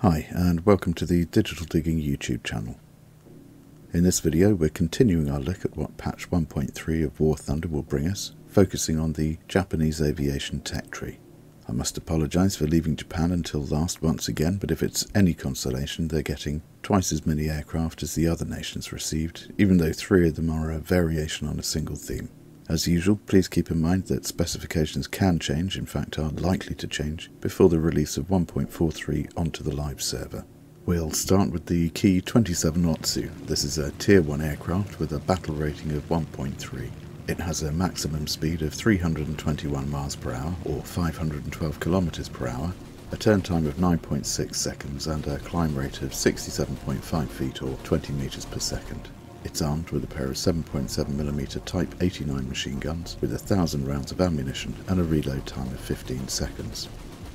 Hi, and welcome to the Digital Digging YouTube channel. In this video we're continuing our look at what patch 1.3 of War Thunder will bring us, focusing on the Japanese aviation tech tree. I must apologise for leaving Japan until last once again, but if it's any consolation, they're getting twice as many aircraft as the other nations received, even though 3 of them are a variation on a single theme. As usual, please keep in mind that specifications can change, in fact are likely to change, before the release of 1.43 onto the live server. We'll start with the Ki 27 Otsu. This is a Tier 1 aircraft with a battle rating of 1.3. It has a maximum speed of 321 miles per hour, or 512 kilometers per hour, a turn time of 9.6 seconds, and a climb rate of 67.5 feet, or 20 meters per second. It's armed with a pair of 7.7mm Type 89 machine guns with 1,000 rounds of ammunition and a reload time of 15 seconds.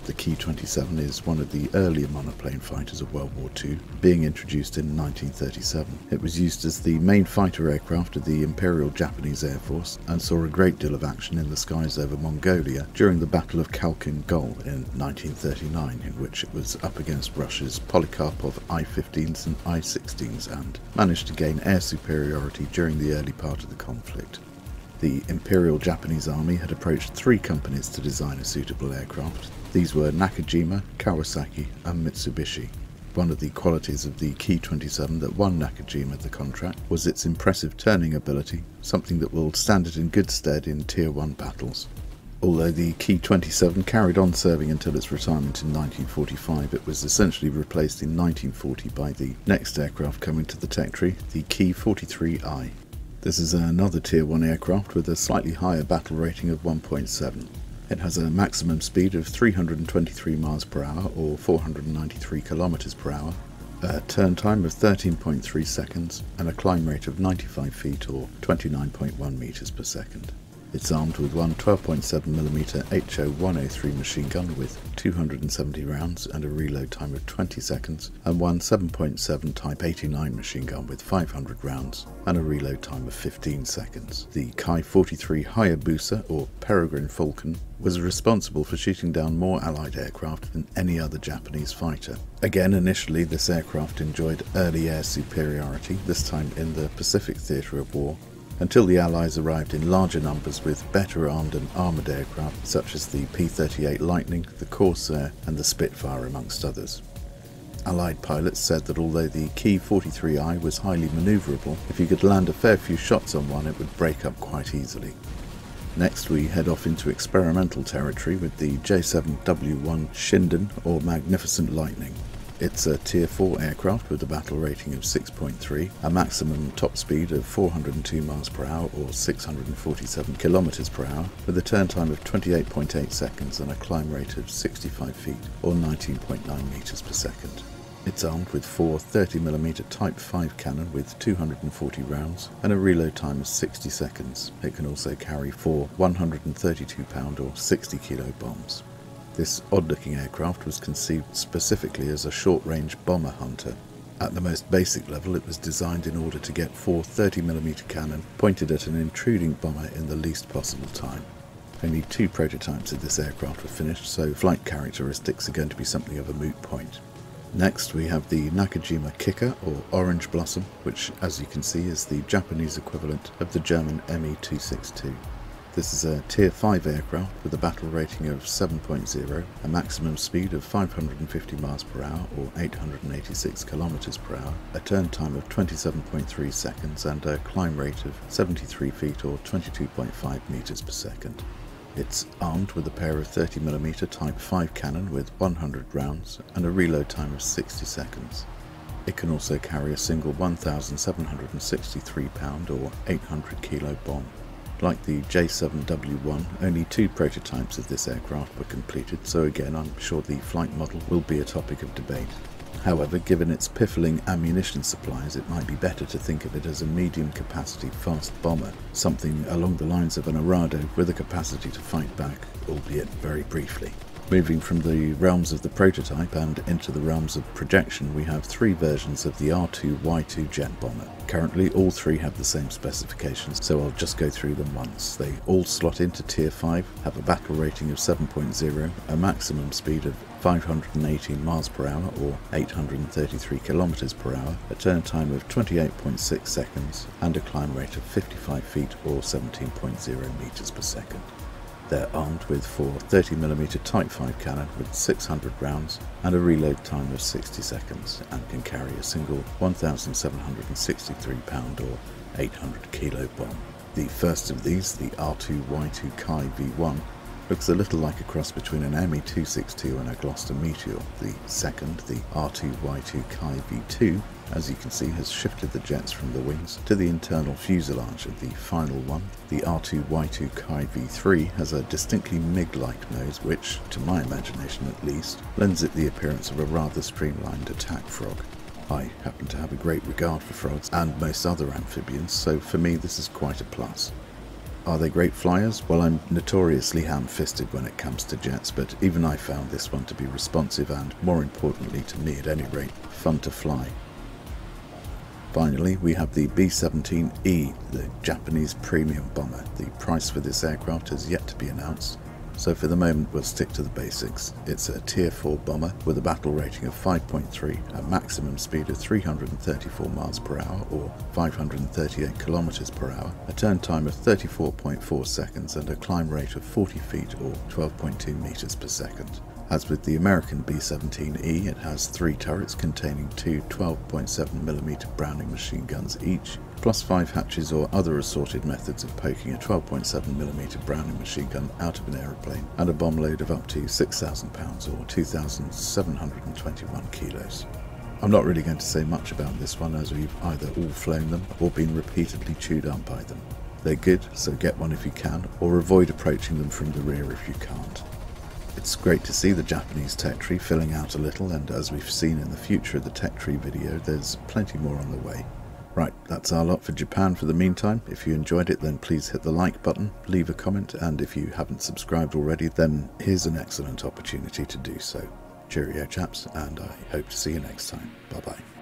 The Ki 27 is one of the earlier monoplane fighters of World War II, being introduced in 1937. It was used as the main fighter aircraft of the Imperial Japanese Air Force and saw a great deal of action in the skies over Mongolia during the Battle of Khalkhin Gol in 1939, in which it was up against Russia's Polikarpov I-15s and I-16s and managed to gain air superiority during the early part of the conflict. The Imperial Japanese Army had approached 3 companies to design a suitable aircraft. These were Nakajima, Kawasaki and Mitsubishi. One of the qualities of the Ki 27 that won Nakajima the contract was its impressive turning ability, something that will stand it in good stead in Tier 1 battles. Although the Ki 27 carried on serving until its retirement in 1945, it was essentially replaced in 1940 by the next aircraft coming to the tech tree, the Ki 43I. This is another Tier 1 aircraft with a slightly higher battle rating of 1.7. It has a maximum speed of 323 miles per hour, or 493 kilometers per hour, a turn time of 13.3 seconds, and a climb rate of 95 feet, or 29.1 meters per second. It's armed with one 12.7mm HO-103 machine gun with 270 rounds and a reload time of 20 seconds, and one 7.7 Type 89 machine gun with 500 rounds and a reload time of 15 seconds. The Ki-43 Hayabusa, or Peregrine Falcon, was responsible for shooting down more Allied aircraft than any other Japanese fighter. Again, initially this aircraft enjoyed early air superiority, this time in the Pacific theatre of war, until the Allies arrived in larger numbers with better armed and armoured aircraft such as the P-38 Lightning, the Corsair and the Spitfire amongst others. Allied pilots said that although the Ki 43I was highly manoeuvrable, if you could land a fair few shots on one it would break up quite easily. Next we head off into experimental territory with the J7W1 Shinden, or Magnificent Lightning. It's a Tier 4 aircraft with a battle rating of 6.3, a maximum top speed of 402 miles per hour or 647 kilometers per hour, with a turn time of 28.8 seconds and a climb rate of 65 feet or 19.9 meters per second. It's armed with 4 30mm Type 5 cannon with 240 rounds and a reload time of 60 seconds. It can also carry 4 132-pound or 60-kilo bombs. This odd-looking aircraft was conceived specifically as a short-range bomber hunter. At the most basic level, it was designed in order to get 4 30mm cannon pointed at an intruding bomber in the least possible time. Only 2 prototypes of this aircraft were finished, so flight characteristics are going to be something of a moot point. Next we have the Nakajima Kikka, or Orange Blossom, which as you can see is the Japanese equivalent of the German Me-262. This is a Tier 5 aircraft with a battle rating of 7.0, a maximum speed of 550 miles per hour or 886 kilometers per hour, a turn time of 27.3 seconds and a climb rate of 73 feet or 22.5 meters per second. It's armed with a pair of 30mm Type 5 cannon with 100 rounds and a reload time of 60 seconds. It can also carry a single 1,763-pound or 800-kilo bomb. Like the J7W1, only 2 prototypes of this aircraft were completed, so again I'm sure the flight model will be a topic of debate. However, given its piffling ammunition supplies, it might be better to think of it as a medium-capacity fast bomber, something along the lines of an Arado with a capacity to fight back, albeit very briefly. Moving from the realms of the prototype and into the realms of projection, we have three versions of the R2Y2 jet bomber. Currently all three have the same specifications, so I'll just go through them once. They all slot into Tier 5, have a battle rating of 7.0, a maximum speed of 518 miles per hour or 833 kilometers per hour, a turn time of 28.6 seconds, and a climb rate of 55 feet or 17.0 meters per second. They're armed with four 30mm Type 5 cannon with 600 rounds and a reload time of 60 seconds, and can carry a single 1,763 pound or 800 kilo bomb. The first of these, the R2Y2 Kai V1, looks a little like a cross between an ME-262 and a Gloucester Meteor. The second, the R2Y2 Kai V2, as you can see, has shifted the jets from the wings to the internal fuselage. And the final one, the R2Y2 Kai V3, has a distinctly MiG-like nose which, to my imagination at least, lends it the appearance of a rather streamlined attack frog. I happen to have a great regard for frogs and most other amphibians, so for me this is quite a plus. Are they great flyers? Well, I'm notoriously ham-fisted when it comes to jets, but even I found this one to be responsive and, more importantly to me at any rate, fun to fly. Finally, we have the B-17E, the Japanese premium bomber. The price for this aircraft has yet to be announced, so for the moment we'll stick to the basics. It's a Tier 4 bomber with a battle rating of 5.3, a maximum speed of 334 miles per hour or 538 kilometers per hour, a turn time of 34.4 seconds, and a climb rate of 40 feet or 12.2 meters per second. As with the American B-17E, it has three turrets containing two 12.7mm Browning machine guns each, plus 5 hatches or other assorted methods of poking a 12.7mm Browning machine gun out of an aeroplane, and a bomb load of up to 6,000 pounds or 2,721 kilos. I'm not really going to say much about this one, as we've either all flown them or been repeatedly chewed up by them. They're good, so get one if you can, or avoid approaching them from the rear if you can't. It's great to see the Japanese tech tree filling out a little, and as we've seen in the future of the tech tree video, there's plenty more on the way. Right, that's our lot for Japan for the meantime. If you enjoyed it, then please hit the like button, leave a comment, and if you haven't subscribed already, then here's an excellent opportunity to do so. Cheerio chaps, and I hope to see you next time. Bye bye.